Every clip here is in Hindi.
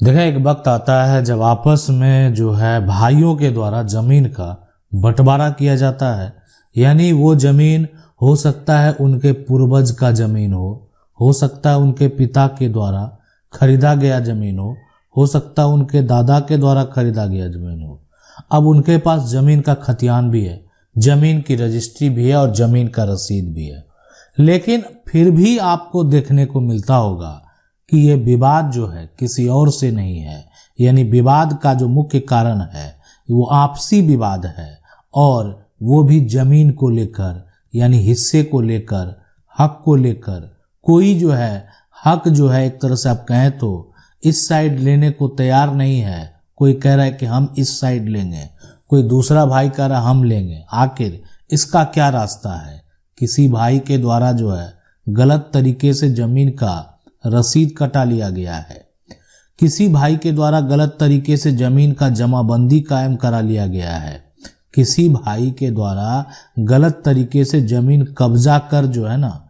देखा, एक वक्त आता है जब आपस में जो है भाइयों के द्वारा जमीन का बंटवारा किया जाता है। यानी वो जमीन हो सकता है उनके पूर्वज का जमीन हो सकता है उनके पिता के द्वारा खरीदा गया जमीन हो सकता है उनके दादा के द्वारा खरीदा गया जमीन हो। अब उनके पास जमीन का खतियान भी है, जमीन की रजिस्ट्री भी है और जमीन का रसीद भी है। लेकिन फिर भी आपको देखने को मिलता होगा कि ये विवाद जो है किसी और से नहीं है। यानी विवाद का जो मुख्य कारण है वो आपसी विवाद है, और वो भी जमीन को लेकर, यानी हिस्से को लेकर, हक को लेकर। कोई जो है हक जो है एक तरह से आप कहें तो इस साइड लेने को तैयार नहीं है। कोई कह रहा है कि हम इस साइड लेंगे, कोई दूसरा भाई कह रहा है हम लेंगे। आखिर इसका क्या रास्ता है? किसी भाई के द्वारा जो है गलत तरीके से जमीन का रसीद कटा लिया गया है, किसी भाई के द्वारा गलत तरीके से जमीन का जमाबंदी कायम करा लिया गया है, किसी भाई के द्वारा गलत तरीके से जमीन कब्जा कर जो है ना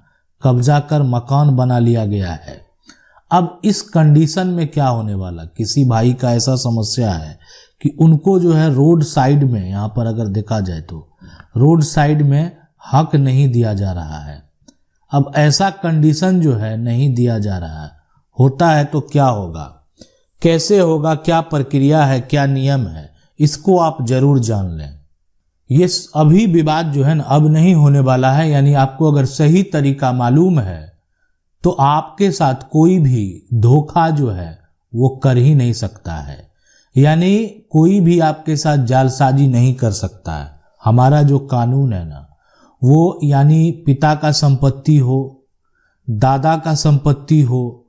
कब्जा कर मकान बना लिया गया है। अब इस कंडीशन में क्या होने वाला, किसी भाई का ऐसा समस्या है कि उनको जो है रोड साइड में, यहाँ पर अगर देखा जाए तो रोड साइड में हक नहीं दिया जा रहा है। अब ऐसा कंडीशन जो है नहीं दिया जा रहा है, होता है तो क्या होगा, कैसे होगा, क्या प्रक्रिया है, क्या नियम है, इसको आप जरूर जान लें। ये अभी विवाद जो है ना अब नहीं होने वाला है। यानी आपको अगर सही तरीका मालूम है तो आपके साथ कोई भी धोखा जो है वो कर ही नहीं सकता है। यानी कोई भी आपके साथ जालसाजी नहीं कर सकता है। हमारा जो कानून है ना वो, यानी पिता का संपत्ति हो, दादा का संपत्ति हो,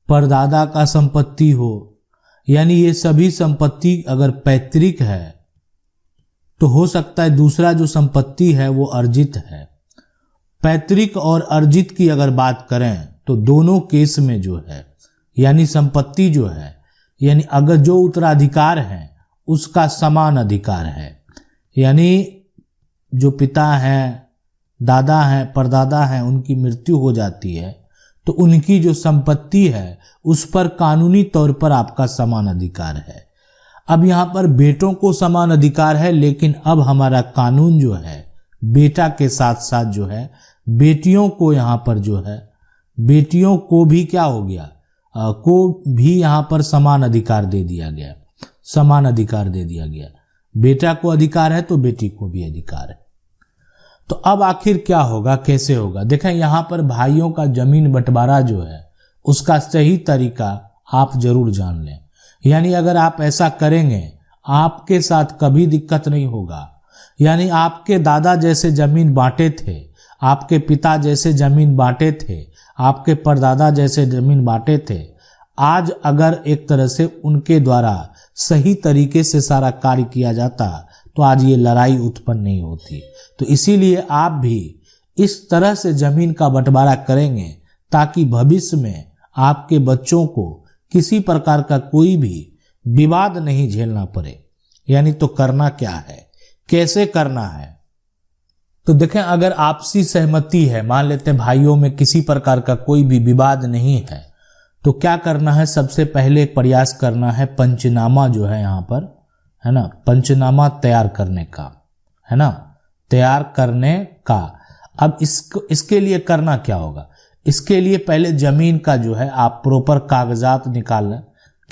परदादा का संपत्ति हो, यानी ये सभी संपत्ति अगर पैतृक है तो हो सकता है दूसरा जो संपत्ति है वो अर्जित है। पैतृक और अर्जित की अगर बात करें तो दोनों केस में जो है यानी संपत्ति जो है, यानी अगर जो उत्तराधिकार है उसका समान अधिकार है। यानी जो पिता हैं, दादा हैं, परदादा हैं, उनकी मृत्यु हो जाती है तो उनकी जो संपत्ति है उस पर कानूनी तौर पर आपका समान अधिकार है। अब यहाँ पर बेटों को समान अधिकार है, लेकिन अब हमारा कानून जो है बेटा के साथ साथ जो है बेटियों को यहाँ पर जो है बेटियों को भी क्या हो गया, को भी यहाँ पर समान अधिकार दे दिया गया, समान अधिकार दे दिया गया। बेटा को अधिकार है तो बेटी को भी अधिकार है। तो अब आखिर क्या होगा, कैसे होगा? देखें, यहाँ पर भाइयों का जमीन बंटवारा जो है उसका सही तरीका आप जरूर जान लें। यानी अगर आप ऐसा करेंगे आपके साथ कभी दिक्कत नहीं होगा। यानी आपके दादा जैसे जमीन बांटे थे, आपके पिता जैसे जमीन बांटे थे, आपके परदादा जैसे जमीन बांटे थे, आज अगर एक तरह से उनके द्वारा सही तरीके से सारा कार्य किया जाता तो आज ये लड़ाई उत्पन्न नहीं होती। तो इसीलिए आप भी इस तरह से जमीन का बंटवारा करेंगे ताकि भविष्य में आपके बच्चों को किसी प्रकार का कोई भी विवाद नहीं झेलना पड़े। यानी तो करना क्या है, कैसे करना है? तो देखें, अगर आपसी सहमति है, मान लेते हैं भाइयों में किसी प्रकार का कोई भी विवाद नहीं है, तो क्या करना है? सबसे पहले प्रयास करना है पंचनामा जो है यहाँ पर, है ना, पंचनामा तैयार करने का, है ना, तैयार करने का। अब इसके लिए करना क्या होगा? इसके लिए पहले जमीन का जो है आप प्रॉपर कागजात निकाल लें।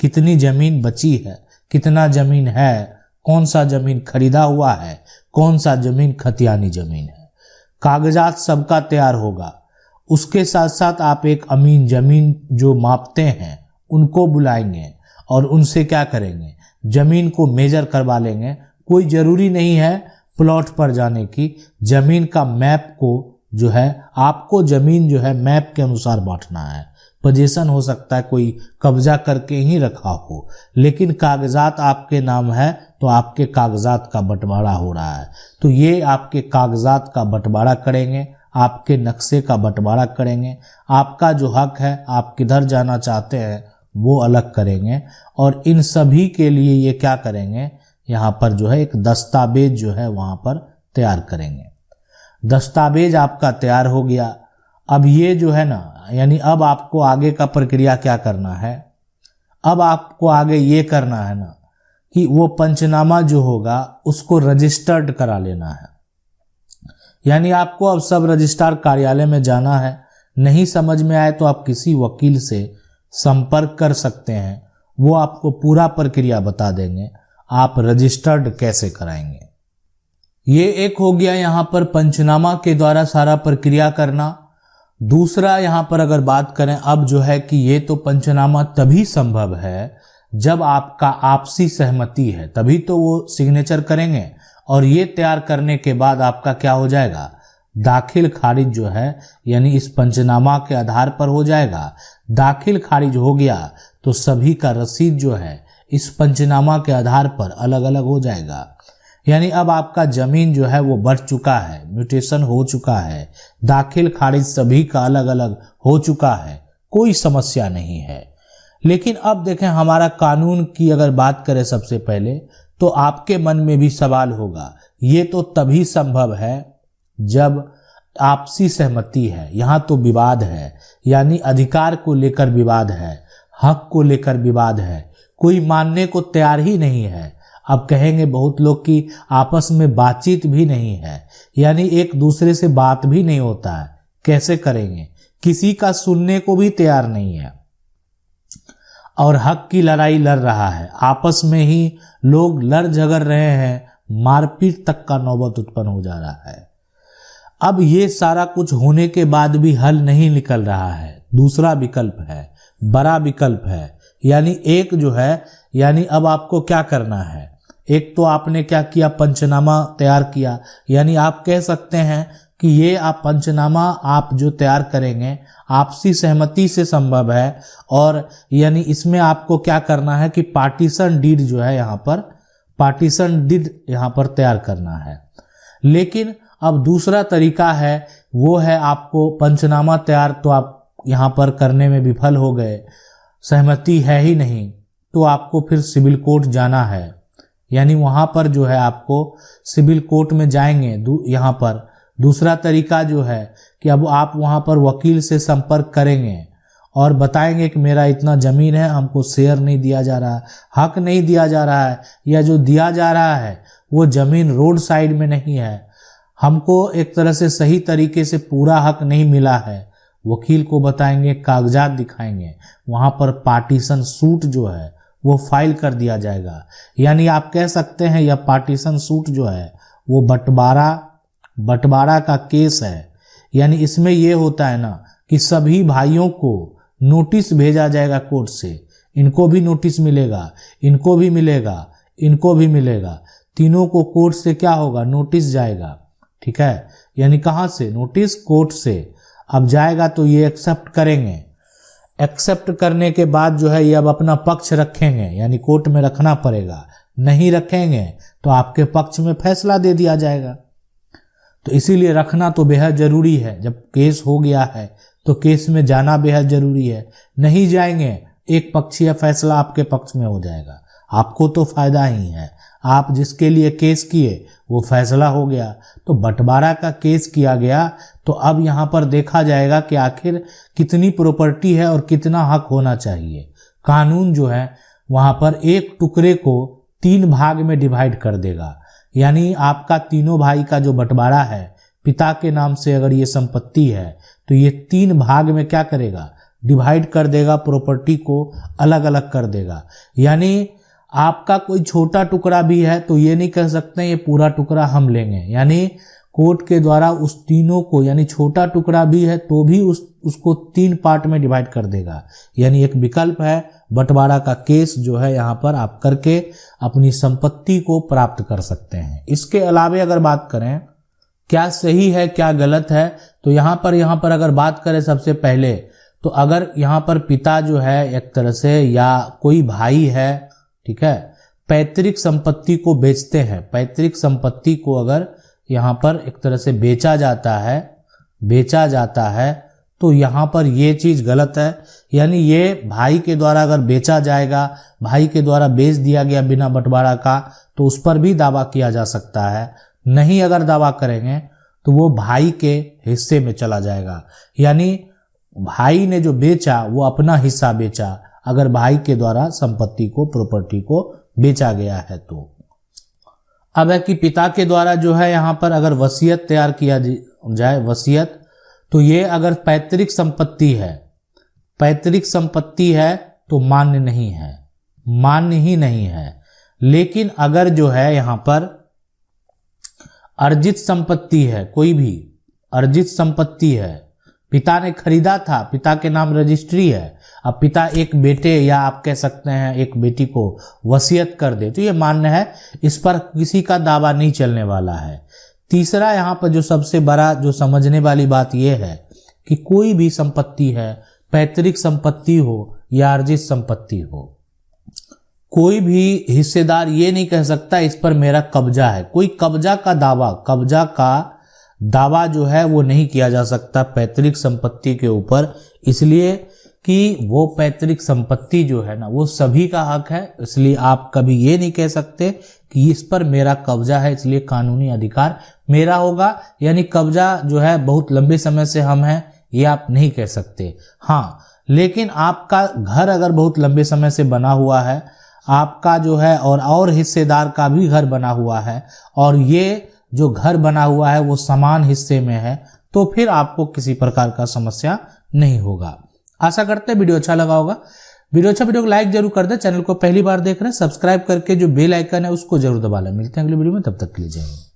कितनी जमीन बची है, कितना जमीन है, कौन सा जमीन खरीदा हुआ है, कौन सा जमीन खतियानी जमीन है, कागजात सबका तैयार होगा। उसके साथ साथ आप एक अमीन, जमीन जो मापते हैं उनको बुलाएंगे और उनसे क्या करेंगे, जमीन को मेजर करवा लेंगे। कोई जरूरी नहीं है प्लॉट पर जाने की, जमीन का मैप को जो है आपको जमीन जो है मैप के अनुसार बांटना है। पोजीशन हो सकता है कोई कब्जा करके ही रखा हो, लेकिन कागजात आपके नाम है तो आपके कागजात का बंटवारा हो रहा है। तो ये आपके कागजात का बंटवारा करेंगे, आपके नक्शे का बंटवारा करेंगे, आपका जो हक है, आप किधर जाना चाहते हैं वो अलग करेंगे। और इन सभी के लिए ये क्या करेंगे, यहाँ पर जो है एक दस्तावेज जो है वहाँ पर तैयार करेंगे। दस्तावेज आपका तैयार हो गया। अब ये जो है ना, यानी अब आपको आगे का प्रक्रिया क्या करना है, अब आपको आगे ये करना है ना कि वो पंचनामा जो होगा उसको रजिस्टर्ड करा लेना है। यानी आपको अब सब रजिस्ट्रार कार्यालय में जाना है। नहीं समझ में आए तो आप किसी वकील से संपर्क कर सकते हैं, वो आपको पूरा प्रक्रिया बता देंगे आप रजिस्टर्ड कैसे कराएंगे। ये एक हो गया यहाँ पर पंचनामा के द्वारा सारा प्रक्रिया करना। दूसरा यहाँ पर अगर बात करें अब जो है कि ये तो पंचनामा तभी संभव है जब आपका आपसी सहमति है, तभी तो वो सिग्नेचर करेंगे। और ये तैयार करने के बाद आपका क्या हो जाएगा, दाखिल खारिज जो है यानी इस पंचनामा के आधार पर हो जाएगा। दाखिल खारिज हो गया तो सभी का रसीद जो है इस पंचनामा के आधार पर अलग अलग हो जाएगा। यानी अब आपका जमीन जो है वो बढ़ चुका है, म्यूटेशन हो चुका है, दाखिल खारिज सभी का अलग अलग हो चुका है, कोई समस्या नहीं है। लेकिन अब देखें हमारा कानून की अगर बात करें सबसे पहले तो आपके मन में भी सवाल होगा, ये तो तभी संभव है जब आपसी सहमति है। यहाँ तो विवाद है, यानी अधिकार को लेकर विवाद है, हक को लेकर विवाद है, कोई मानने को तैयार ही नहीं है। अब कहेंगे बहुत लोग कि आपस में बातचीत भी नहीं है, यानी एक दूसरे से बात भी नहीं होता है, कैसे करेंगे, किसी का सुनने को भी तैयार नहीं है और हक की लड़ाई लड़ रहा है, आपस में ही लोग लड़ झगड़ रहे हैं, मारपीट तक का नौबत उत्पन्न हो जा रहा है। अब ये सारा कुछ होने के बाद भी हल नहीं निकल रहा है। दूसरा विकल्प है, बड़ा विकल्प है, यानी एक जो है, यानी अब आपको क्या करना है, एक तो आपने क्या किया, पंचनामा तैयार किया। यानी आप कह सकते हैं कि ये आप पंचनामा आप जो तैयार करेंगे आपसी सहमति से संभव है, और यानी इसमें आपको क्या करना है कि पार्टीशन डीड जो है यहाँ पर, पार्टीशन डीड यहाँ पर तैयार करना है। लेकिन अब दूसरा तरीका है, वो है आपको पंचनामा तैयार तो आप यहाँ पर करने में विफल हो गए, सहमति है ही नहीं, तो आपको फिर सिविल कोर्ट जाना है। यानी वहाँ पर जो है आपको सिविल कोर्ट में जाएंगे। यहाँ पर दूसरा तरीका जो है कि अब आप वहाँ पर वकील से संपर्क करेंगे और बताएंगे कि मेरा इतना ज़मीन है, हमको शेयर नहीं दिया जा रहा, हक नहीं दिया जा रहा है, या जो दिया जा रहा है वो ज़मीन रोड साइड में नहीं है, हमको एक तरह से सही तरीके से पूरा हक नहीं मिला है। वकील को बताएंगे, कागजात दिखाएंगे, वहाँ पर पार्टीशन सूट जो है वो फाइल कर दिया जाएगा। यानी आप कह सकते हैं यह पार्टीशन सूट जो है वो बंटवारा का केस है। यानी इसमें ये होता है ना कि सभी भाइयों को नोटिस भेजा जाएगा कोर्ट से, इनको भी नोटिस मिलेगा, इनको भी मिलेगा, इनको भी मिलेगा, तीनों को कोर्ट से क्या होगा, नोटिस जाएगा। ठीक है, यानी कहाँ से, नोटिस कोर्ट से। अब जाएगा तो ये एक्सेप्ट करेंगे, एक्सेप्ट करने के बाद जो है ये अब अपना पक्ष रखेंगे, यानी कोर्ट में रखना पड़ेगा, नहीं रखेंगे तो आपके पक्ष में फैसला दे दिया जाएगा। तो इसीलिए रखना तो बेहद जरूरी है। जब केस हो गया है तो केस में जाना बेहद जरूरी है, नहीं जाएंगे एक पक्षीय फैसला आपके पक्ष में हो जाएगा, आपको तो फायदा ही है, आप जिसके लिए केस किए वो फैसला हो गया। तो बंटवारा का केस किया गया तो अब यहाँ पर देखा जाएगा कि आखिर कितनी प्रॉपर्टी है और कितना हक होना चाहिए। कानून जो है वहाँ पर एक टुकड़े को 3 भाग में डिवाइड कर देगा। यानी आपका तीनों भाई का जो बंटवारा है, पिता के नाम से अगर ये संपत्ति है तो ये 3 भाग में क्या करेगा, डिवाइड कर देगा, प्रॉपर्टी को अलग अलग कर देगा। यानी आपका कोई छोटा टुकड़ा भी है तो ये नहीं कह सकते ये पूरा टुकड़ा हम लेंगे, यानी कोर्ट के द्वारा उस तीनों को, यानी छोटा टुकड़ा भी है तो भी उसको 3 पार्ट में डिवाइड कर देगा। यानी एक विकल्प है बंटवारा का केस जो है यहाँ पर आप करके अपनी संपत्ति को प्राप्त कर सकते हैं। इसके अलावे अगर बात करें क्या सही है क्या गलत है, तो यहाँ पर अगर बात करें सबसे पहले तो अगर यहाँ पर पिता जो है एक तरह से या कोई भाई है, ठीक है, पैतृक संपत्ति को बेचते हैं, पैतृक संपत्ति को अगर यहाँ पर एक तरह से बेचा जाता है तो यहाँ पर ये चीज़ गलत है। यानी ये भाई के द्वारा अगर बेचा जाएगा, भाई के द्वारा बेच दिया गया बिना बंटवारा का, तो उस पर भी दावा किया जा सकता है। नहीं अगर दावा करेंगे तो वो भाई के हिस्से में चला जाएगा। यानी भाई ने जो बेचा वो अपना हिस्सा बेचा, अगर भाई के द्वारा संपत्ति को, प्रॉपर्टी को बेचा गया है तो। अब है कि पिता के द्वारा जो है यहाँ पर अगर वसीयत तैयार किया जाए, वसीयत, तो ये अगर पैतृक संपत्ति है, पैतृक संपत्ति है तो मान्य नहीं है, मान्य ही नहीं है। लेकिन अगर जो है यहाँ पर अर्जित संपत्ति है, कोई भी अर्जित संपत्ति है, पिता ने खरीदा था, पिता के नाम रजिस्ट्री है, अब पिता एक बेटे या आप कह सकते हैं एक बेटी को वसीयत कर दे तो ये मान्य है, इस पर किसी का दावा नहीं चलने वाला है। तीसरा यहाँ पर जो सबसे बड़ा जो समझने वाली बात यह है कि कोई भी संपत्ति है, पैतृक संपत्ति हो या अर्जित संपत्ति हो, कोई भी हिस्सेदार ये नहीं कह सकता इस पर मेरा कब्जा है। कोई कब्जा का दावा जो है वो नहीं किया जा सकता पैतृक संपत्ति के ऊपर, इसलिए कि वो पैतृक संपत्ति जो है ना वो सभी का हक है। इसलिए आप कभी ये नहीं कह सकते कि इस पर मेरा कब्जा है इसलिए कानूनी अधिकार मेरा होगा, यानी कब्जा जो है बहुत लंबे समय से हम हैं, ये आप नहीं कह सकते। हाँ, लेकिन आपका घर अगर बहुत लंबे समय से बना हुआ है, आपका जो है और हिस्सेदार का भी घर बना हुआ है और ये जो घर बना हुआ है वो समान हिस्से में है, तो फिर आपको किसी प्रकार का समस्या नहीं होगा। आशा करते हैं वीडियो अच्छा लगा होगा। वीडियो को लाइक जरूर कर दे। चैनल को पहली बार देख रहे हैं, सब्सक्राइब करके जो बेल आइकन है उसको जरूर दबा लें। मिलते हैं अगली वीडियो में, तब तक के लिए जय हिंद।